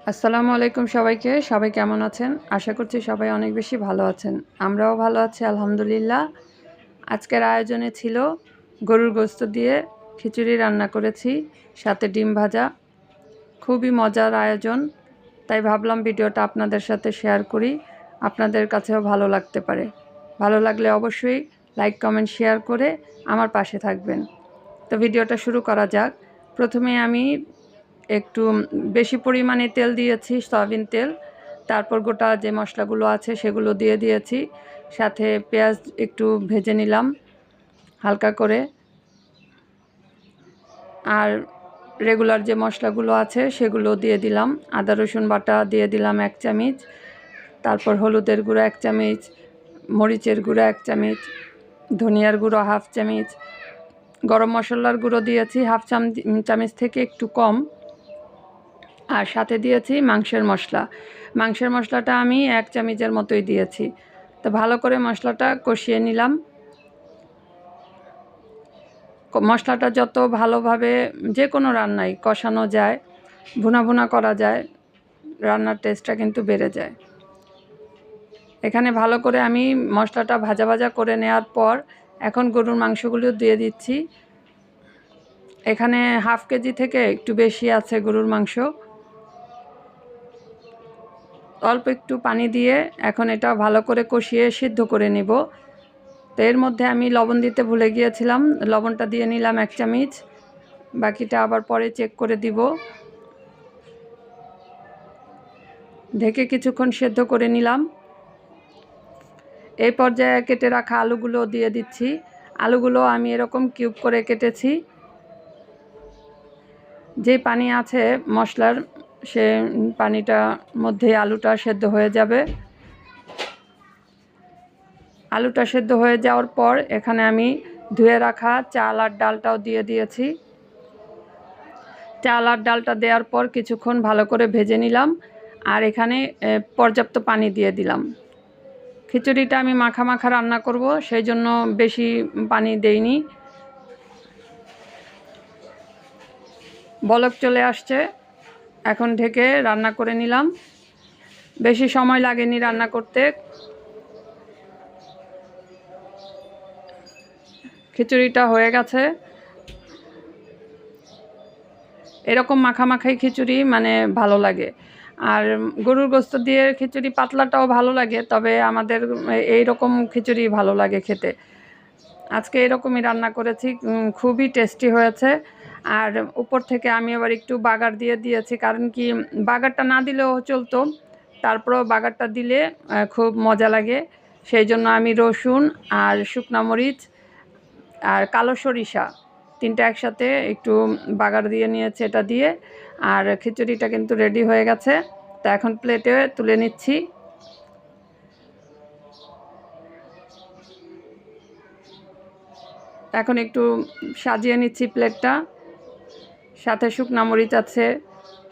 আসসালামু আলাইকুম সবাইকে। সবাই কেমন আছেন? আশা করছি সবাই অনেক বেশি ভালো আছেন। আমরাও ভালো আছি আলহামদুলিল্লাহ। আজকের আয়োজনে ছিল গরুর গোশত দিয়ে খিচুড়ি রান্না করেছি, সাথে ডিম ভাজা। খুবই মজার আয়োজন, তাই ভাবলাম ভিডিওটা আপনাদের সাথে শেয়ার করি, আপনাদের কাছেও ভালো লাগতে পারে। ভালো লাগলে অবশ্যই লাইক, কমেন্ট, শেয়ার করে আমার পাশে থাকবেন। তো ভিডিওটা শুরু করা যাক। প্রথমে আমি একটু বেশি পরিমাণে তেল দিয়েছি, সয়াবিন তেল। তারপর গোটা যে মশলাগুলো আছে সেগুলো দিয়ে দিয়েছি, সাথে পেঁয়াজ একটু ভেজে নিলাম হালকা করে। আর রেগুলার যে মশলাগুলো আছে সেগুলো দিয়ে দিলাম। আদা রসুন বাটা দিয়ে দিলাম 1 চামচ, তারপর হলুদের গুঁড়ো 1 চামচ, মরিচের গুঁড়ো 1 চামচ, ধনিয়ার গুঁড়ো 1/2 চামচ, গরম মশলার গুঁড়ো দিয়েছি 1/2 চামচ থেকে একটু কম। আর সাথে দিয়েছি মাংসের মশলা। মাংসের মশলাটা আমি 1 চামচের মতোই দিয়েছি। তো ভালো করে মশলাটা কষিয়ে নিলাম। মশলাটা যত ভালোভাবে যে কোনো রান্নায় কষানো যায়, ভুনা ভুনা করা যায়, রান্নার টেস্টটা কিন্তু বেড়ে যায়। এখানে ভালো করে আমি মশলাটা ভাজা ভাজা করে নেওয়ার পর এখন গরুর মাংসগুলো দিয়ে দিচ্ছি। এখানে 1/2 কেজি থেকে একটু বেশি আছে গরুর মাংস। অল্প একটু পানি দিয়ে এখন এটা ভালো করে কষিয়ে সিদ্ধ করে নেব। তো এর মধ্যে আমি লবণ দিতে ভুলে গিয়েছিলাম, লবণটা দিয়ে নিলাম 1 চামচ, বাকিটা আবার পরে চেক করে দিব। ঢেকে কিছুক্ষণ সেদ্ধ করে নিলাম। এই পর্যায়ে কেটে রাখা আলুগুলো দিয়ে দিচ্ছি। আলুগুলো আমি এরকম কিউব করে কেটেছি। যে পানি আছে মশলার, সে পানিটার মধ্যে আলুটা সেদ্ধ হয়ে যাবে। আলুটা সেদ্ধ হয়ে যাওয়ার পর এখানে আমি ধুয়ে রাখা চাল আর ডালটাও দিয়ে দিয়েছি। চাল আর ডালটা দেওয়ার পর কিছুক্ষণ ভালো করে ভেজে নিলাম। আর এখানে পর্যাপ্ত পানি দিয়ে দিলাম। খিচুড়িটা আমি মাখা মাখা রান্না করব, সেই জন্য বেশি পানি দেইনি। বলক চলে আসছে, এখন ঢেকে রান্না করে নিলাম। বেশি সময় লাগেনি রান্না করতে। খিচুড়িটা হয়ে গেছে। এরকম মাখামাখাই খিচুড়ি মানে ভালো লাগে। আর গরুর গোশত দিয়ে খিচুড়ি পাতলাটাও ভালো লাগে, তবে আমাদের এই রকম খিচুড়ি ভালো লাগে খেতে। আজকে এরকমই রান্না করেছি, খুবই টেস্টি হয়েছে। আর উপর থেকে আমি আবার একটু বাগার দিয়ে দিয়েছি, কারণ কি বাগারটা না দিলেও চলতো, তারপরেও বাগারটা দিলে খুব মজা লাগে। সেই জন্য আমি রসুন আর শুকনা মরিচ আর কালো সরিষা 3টা একসাথে একটু বাগার দিয়ে নিয়েছি, এটা দিয়ে। আর খিচুড়িটা কিন্তু রেডি হয়ে গেছে। তা এখন প্লেটে তুলে নিচ্ছি। এখন একটু সাজিয়ে নিচ্ছি প্লেটটা। সাথে শুকনা মরিচ আছে,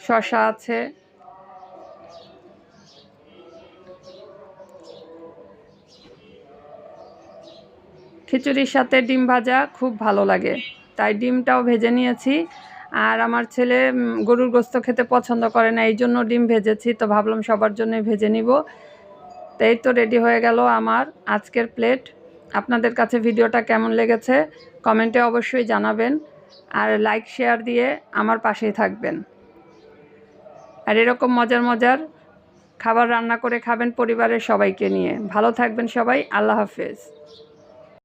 শসা আছে। খিচুড়ির সাথে ডিম ভাজা খুব ভালো লাগে, তাই ডিমটাও ভেজে নিয়েছি। আর আমার ছেলে গরুর গোশত খেতে পছন্দ করে না, এই জন্য ডিম ভেজেছি। তো ভাবলাম সবার জন্যই ভেজে নিব। তো এই তো রেডি হয়ে গেল আমার আজকের প্লেট। আপনাদের কাছে ভিডিওটা কেমন লেগেছে কমেন্টে অবশ্যই জানাবেন। আর লাইক, শেয়ার দিয়ে আমার পাশেই থাকবেন। আর এরকম মজার মজার খাবার রান্না করে খাবেন পরিবারের সবাইকে নিয়ে। ভালো থাকবেন সবাই। আল্লাহ হাফেজ।